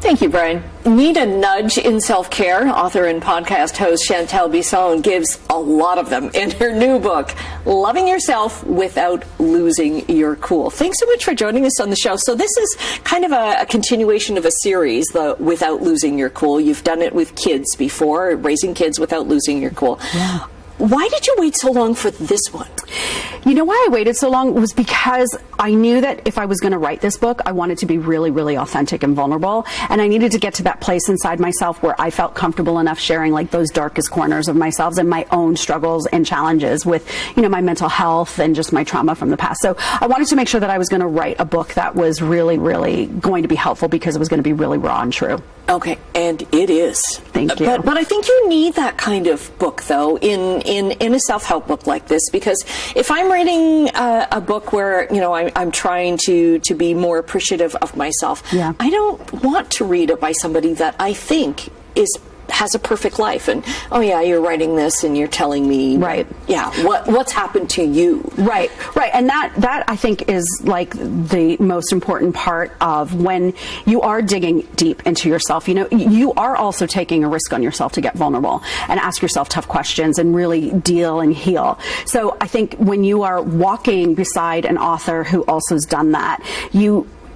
Thank you, Brian. Need a nudge in self-care? Author and podcast host Shantelle Bisson gives a lot of them in her new book, Loving Yourself Without Losing Your Cool. Thanks so much for joining us on the show. So this is kind of a continuation of a series, the Without Losing Your Cool. You've done it with kids before, raising kids without losing your cool. Yeah. Why did you wait so long for this one? You know why I waited so long was because I knew that if I was going to write this book, I wanted to be really, really authentic and vulnerable. And I needed to get to that place inside myself where I felt comfortable enough sharing like those darkest corners of myself and my own struggles and challenges with, you know, my mental health and just my trauma from the past. So I wanted to make sure that I was going to write a book that was really, really going to be helpful because it was going to be really raw and true. Okay, and it is. Thank you. But I think you need that kind of book, though, in a self-help book like this, because if I'm reading a book where, you know, I'm trying to be more appreciative of myself, yeah. I don't want to read it by somebody that I think has a perfect life, and oh yeah, you're writing this and you're telling me, right? Yeah, what's happened to you? Right. And that I think is like the most important part of when you are digging deep into yourself. You know, you are also taking a risk on yourself to get vulnerable and ask yourself tough questions and really deal and heal. So I think when you are walking beside an author who also has done that,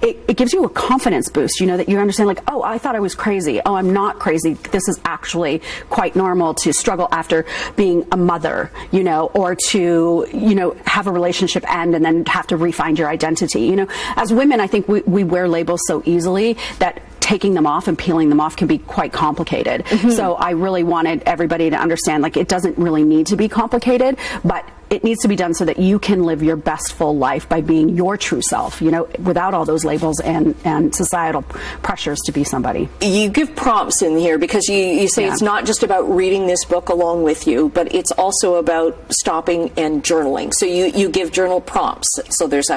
it gives you a confidence boost, you know, that you understand like, oh, I thought I was crazy. Oh, I'm not crazy. This is actually quite normal to struggle after being a mother, you know, or to, you know, have a relationship end and then have to refine your identity. You know, as women, I think we wear labels so easily that taking them off and peeling them off can be quite complicated. Mm-hmm. So I really wanted everybody to understand, like, it doesn't really need to be complicated, but it needs to be done so that you can live your best full life by being your true self, you know, without all those labels and societal pressures to be somebody. You give prompts in here because you say it's not just about reading this book along with you, but it's also about stopping and journaling. So you give journal prompts. So there's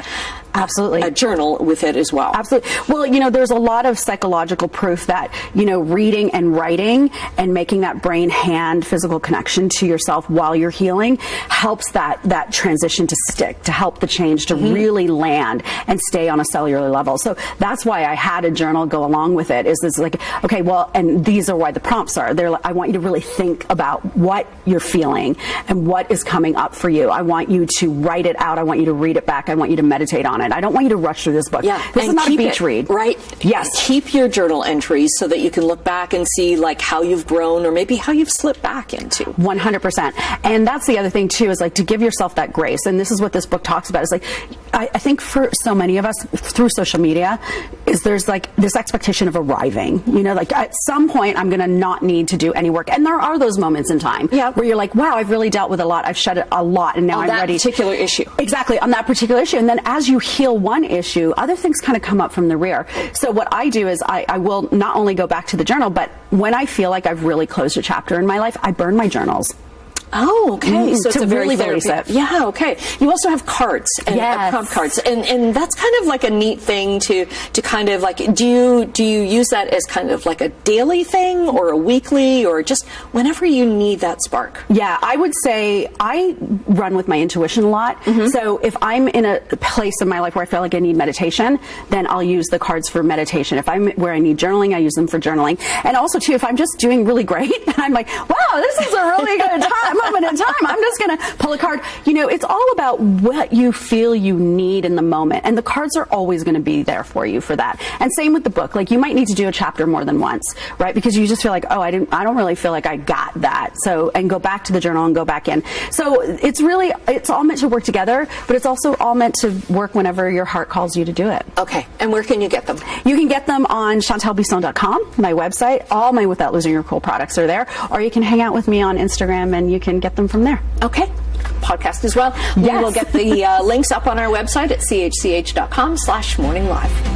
absolutely a journal with it as well. Absolutely. Well, you know, there's a lot of psychological proof that, you know, reading and writing and making that brain-hand physical connection to yourself while you're healing helps that transition to stick, to help the change to really land and stay on a cellular level. So that's why I had a journal go along with it. Is this like, okay, well, and these are why the prompts are. They're like, I want you to really think about what you're feeling and what is coming up for you. I want you to write it out. I want you to read it back. I want you to meditate on it. I don't want you to rush through this book. Yeah, this is not a beach read. Right? Yes. Keep your journal entries so that you can look back and see like how you've grown or maybe how you've slipped back into. 100%. And that's the other thing too, is like to give yourself that grace. And this is what this book talks about. Is like, I think for so many of us through social media, is there's like this expectation of arriving. You know, like at some point I'm going to not need to do any work. And there are those moments in time where you're like, wow, I've really dealt with a lot. I've shed a lot, and now I'm ready. On that particular issue. Exactly, on that particular issue. And then as you heal one issue, other things kind of come up from the rear. So what I do is I will not only go back to the journal, but when I feel like I've really closed a chapter in my life, I burn my journals. Oh, okay. So it's a very really release it. Yeah, okay. You also have cards and prompt cards, and that's kind of like a neat thing to kind of like. Do you use that as kind of like a daily thing or a weekly or just whenever you need that spark? Yeah, I would say I run with my intuition a lot. So if I'm in a place in my life where I feel like I need meditation, then I'll use the cards for meditation. If I'm where I need journaling, I use them for journaling. And also too, if I'm just doing really great and I'm like, wow, this is a really good time. Moment in time, I'm just going to pull a card. You know, it's all about what you feel you need in the moment, and the cards are always going to be there for you for that. And same with the book. Like, you might need to do a chapter more than once, right? Because you just feel like, oh, I don't really feel like I got that. So, and go back to the journal and go back in. So it's all meant to work together, but it's also all meant to work whenever your heart calls you to do it. Okay. And where can you get them? You can get them on ChantelleBisson.com, my website. All my Without Losing Your Cool products are there. Or you can hang out with me on Instagram and you can get them from there. Okay. Podcast as well. Yes. We will get the links up on our website at chch.com/morninglive.